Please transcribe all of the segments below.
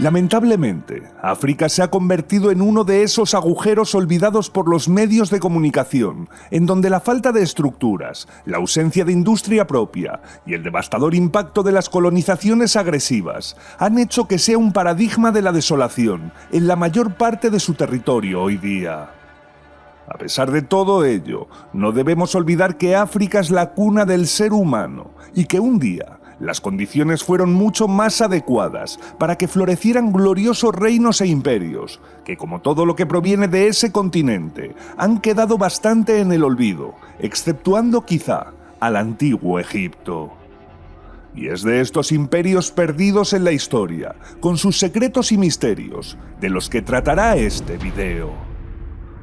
Lamentablemente, África se ha convertido en uno de esos agujeros olvidados por los medios de comunicación, en donde la falta de estructuras, la ausencia de industria propia y el devastador impacto de las colonizaciones agresivas han hecho que sea un paradigma de la desolación en la mayor parte de su territorio hoy día. A pesar de todo ello, no debemos olvidar que África es la cuna del ser humano y que un día las condiciones fueron mucho más adecuadas para que florecieran gloriosos reinos e imperios, que como todo lo que proviene de ese continente, han quedado bastante en el olvido, exceptuando quizá al antiguo Egipto. Y es de estos imperios perdidos en la historia, con sus secretos y misterios, de los que tratará este video.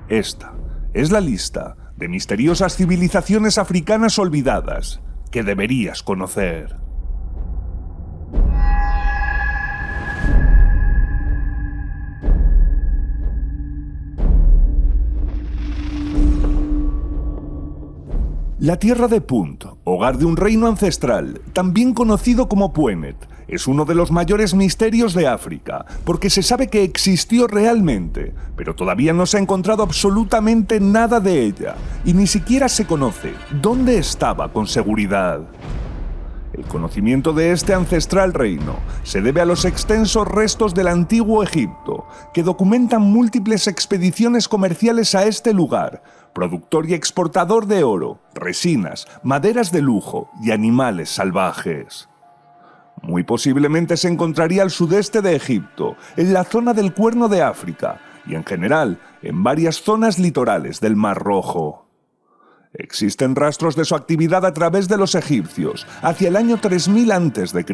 Esta es la lista de misteriosas civilizaciones africanas olvidadas que deberías conocer. La tierra de Punt, hogar de un reino ancestral, también conocido como Puenet, es uno de los mayores misterios de África, porque se sabe que existió realmente, pero todavía no se ha encontrado absolutamente nada de ella, y ni siquiera se conoce dónde estaba con seguridad. El conocimiento de este ancestral reino se debe a los extensos restos del antiguo Egipto, que documentan múltiples expediciones comerciales a este lugar, productor y exportador de oro, resinas, maderas de lujo y animales salvajes. Muy posiblemente se encontraría al sudeste de Egipto, en la zona del Cuerno de África y en general en varias zonas litorales del Mar Rojo. Existen rastros de su actividad a través de los egipcios hacia el año 3000 a.C.,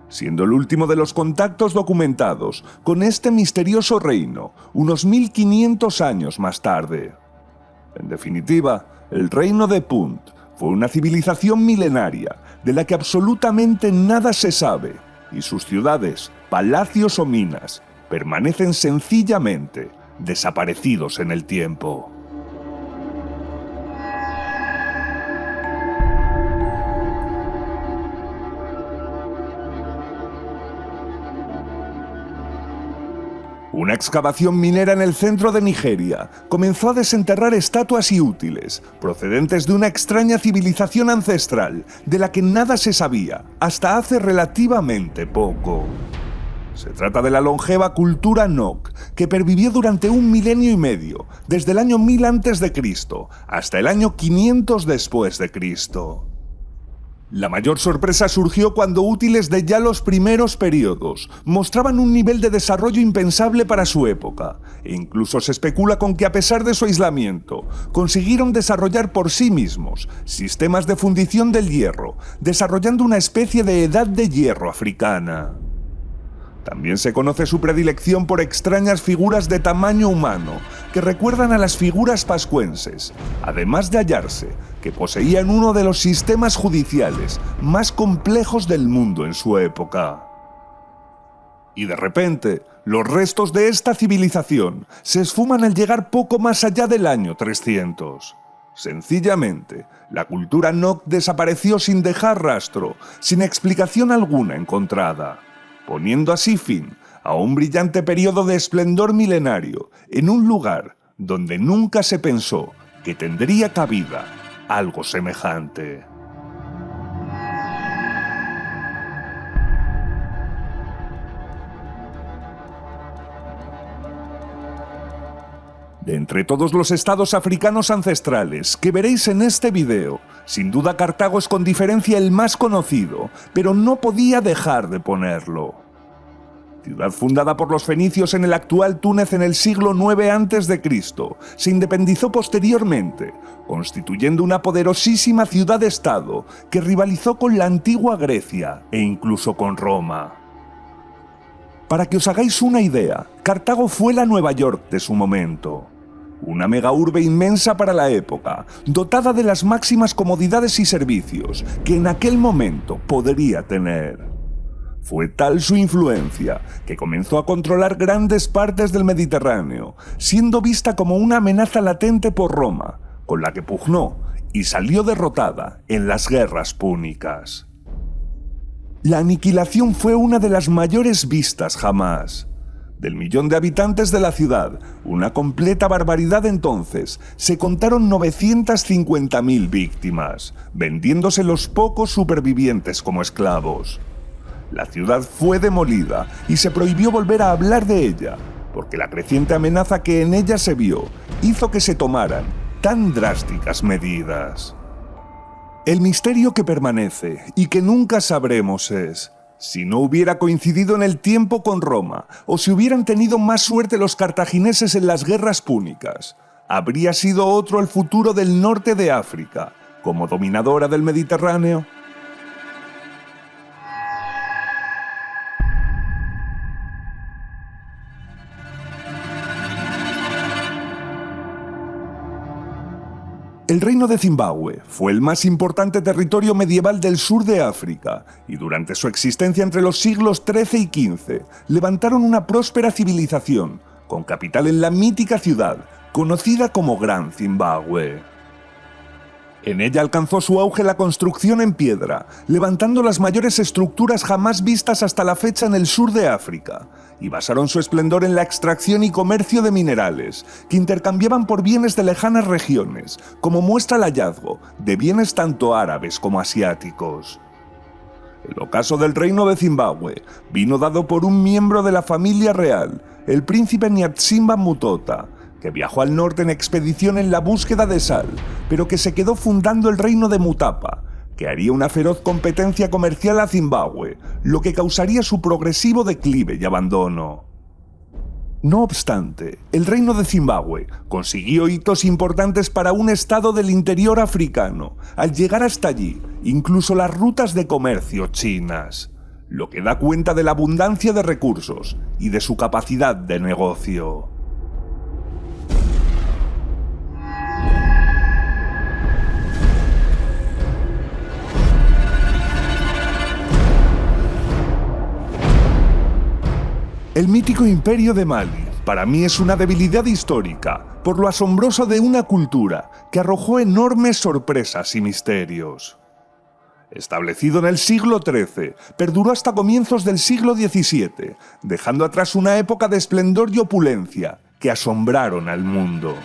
siendo el último de los contactos documentados con este misterioso reino unos 1500 años más tarde. En definitiva, el reino de Punt fue una civilización milenaria de la que absolutamente nada se sabe, y sus ciudades, palacios o minas permanecen sencillamente desaparecidos en el tiempo. Una excavación minera en el centro de Nigeria comenzó a desenterrar estatuas y útiles, procedentes de una extraña civilización ancestral de la que nada se sabía hasta hace relativamente poco. Se trata de la longeva cultura Nok, que pervivió durante 1 milenio y medio, desde el año 1000 a.C. hasta el año 500 después de Cristo. La mayor sorpresa surgió cuando útiles de ya los primeros periodos mostraban un nivel de desarrollo impensable para su época, e incluso se especula con que a pesar de su aislamiento, consiguieron desarrollar por sí mismos sistemas de fundición del hierro, desarrollando una especie de edad de hierro africana. También se conoce su predilección por extrañas figuras de tamaño humano que recuerdan a las figuras pascuenses, además de hallarse que poseían uno de los sistemas judiciales más complejos del mundo en su época. Y de repente, los restos de esta civilización se esfuman al llegar poco más allá del año 300. Sencillamente, la cultura Nok desapareció sin dejar rastro, sin explicación alguna encontrada, poniendo así fin a un brillante periodo de esplendor milenario en un lugar donde nunca se pensó que tendría cabida algo semejante. De entre todos los estados africanos ancestrales que veréis en este video, sin duda Cartago es con diferencia el más conocido, pero no podía dejar de ponerlo. Ciudad fundada por los fenicios en el actual Túnez en el siglo IX a.C., se independizó posteriormente, constituyendo una poderosísima ciudad-estado que rivalizó con la antigua Grecia e incluso con Roma. Para que os hagáis una idea, Cartago fue la Nueva York de su momento. Una megaurbe inmensa para la época, dotada de las máximas comodidades y servicios que en aquel momento podría tener. Fue tal su influencia que comenzó a controlar grandes partes del Mediterráneo, siendo vista como una amenaza latente por Roma, con la que pugnó y salió derrotada en las guerras púnicas. La aniquilación fue una de las mayores vistas jamás. Del 1.000.000 de habitantes de la ciudad, una completa barbaridad entonces, se contaron 950.000 víctimas, vendiéndose los pocos supervivientes como esclavos. La ciudad fue demolida y se prohibió volver a hablar de ella, porque la creciente amenaza que en ella se vio hizo que se tomaran tan drásticas medidas. El misterio que permanece y que nunca sabremos es: si no hubiera coincidido en el tiempo con Roma, o si hubieran tenido más suerte los cartagineses en las guerras púnicas, ¿habría sido otro el futuro del norte de África, como dominadora del Mediterráneo? El reino de Zimbabue fue el más importante territorio medieval del sur de África y durante su existencia entre los siglos XIII y XV levantaron una próspera civilización con capital en la mítica ciudad conocida como Gran Zimbabue. En ella alcanzó su auge la construcción en piedra, levantando las mayores estructuras jamás vistas hasta la fecha en el sur de África, y basaron su esplendor en la extracción y comercio de minerales, que intercambiaban por bienes de lejanas regiones, como muestra el hallazgo de bienes tanto árabes como asiáticos. El ocaso del reino de Zimbabue vino dado por un miembro de la familia real, el príncipe Nyatsimba Mutota, que viajó al norte en expedición en la búsqueda de sal, pero que se quedó fundando el reino de Mutapa, que haría una feroz competencia comercial a Zimbabue, lo que causaría su progresivo declive y abandono. No obstante, el reino de Zimbabue consiguió hitos importantes para un estado del interior africano, al llegar hasta allí incluso las rutas de comercio chinas, lo que da cuenta de la abundancia de recursos y de su capacidad de negocio. El mítico imperio de Mali, para mí, es una debilidad histórica, por lo asombroso de una cultura que arrojó enormes sorpresas y misterios. Establecido en el siglo XIII, perduró hasta comienzos del siglo XVII, dejando atrás una época de esplendor y opulencia que asombraron al mundo.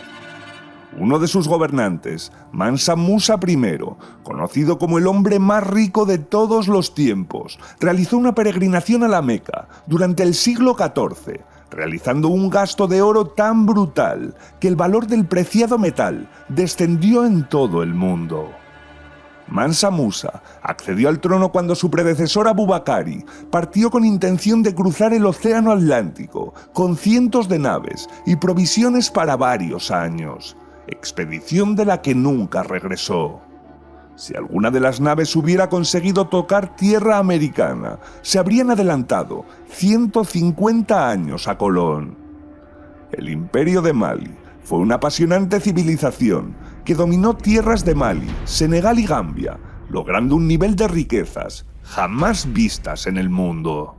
Uno de sus gobernantes, Mansa Musa I, conocido como el hombre más rico de todos los tiempos, realizó una peregrinación a la Meca durante el siglo XIV, realizando un gasto de oro tan brutal que el valor del preciado metal descendió en todo el mundo. Mansa Musa accedió al trono cuando su predecesor Abubakari partió con intención de cruzar el océano Atlántico con cientos de naves y provisiones para varios años, expedición de la que nunca regresó. Si alguna de las naves hubiera conseguido tocar tierra americana, se habrían adelantado 150 años a Colón. El Imperio de Mali fue una apasionante civilización que dominó tierras de Mali, Senegal y Gambia, logrando un nivel de riquezas jamás vistas en el mundo.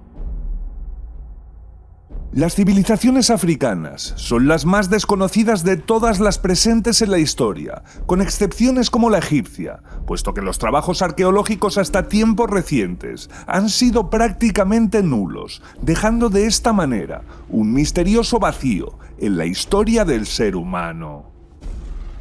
Las civilizaciones africanas son las más desconocidas de todas las presentes en la historia, con excepciones como la egipcia, puesto que los trabajos arqueológicos hasta tiempos recientes han sido prácticamente nulos, dejando de esta manera un misterioso vacío en la historia del ser humano.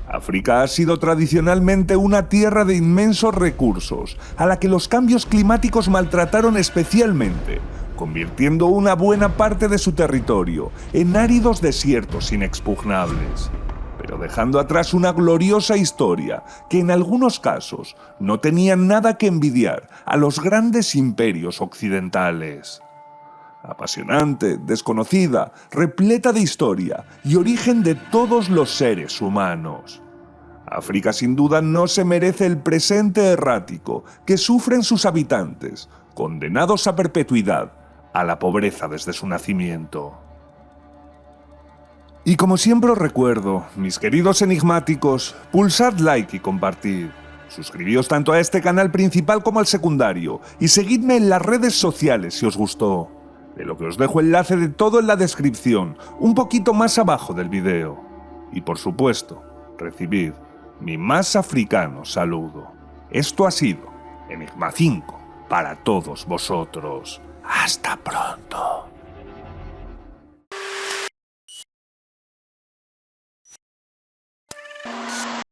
África ha sido tradicionalmente una tierra de inmensos recursos, a la que los cambios climáticos maltrataron especialmente, convirtiendo una buena parte de su territorio en áridos desiertos inexpugnables, pero dejando atrás una gloriosa historia que en algunos casos no tenía nada que envidiar a los grandes imperios occidentales. Apasionante, desconocida, repleta de historia y origen de todos los seres humanos. África sin duda no se merece el presente errático que sufren sus habitantes, condenados a perpetuidad a la pobreza desde su nacimiento. Y como siempre os recuerdo, mis queridos enigmáticos, pulsad like y compartid. Suscribíos tanto a este canal principal como al secundario y seguidme en las redes sociales si os gustó, de lo que os dejo enlace de todo en la descripción, un poquito más abajo del video. Y por supuesto, recibid mi más africano saludo. Esto ha sido Enigma 5, para todos vosotros. Hasta pronto.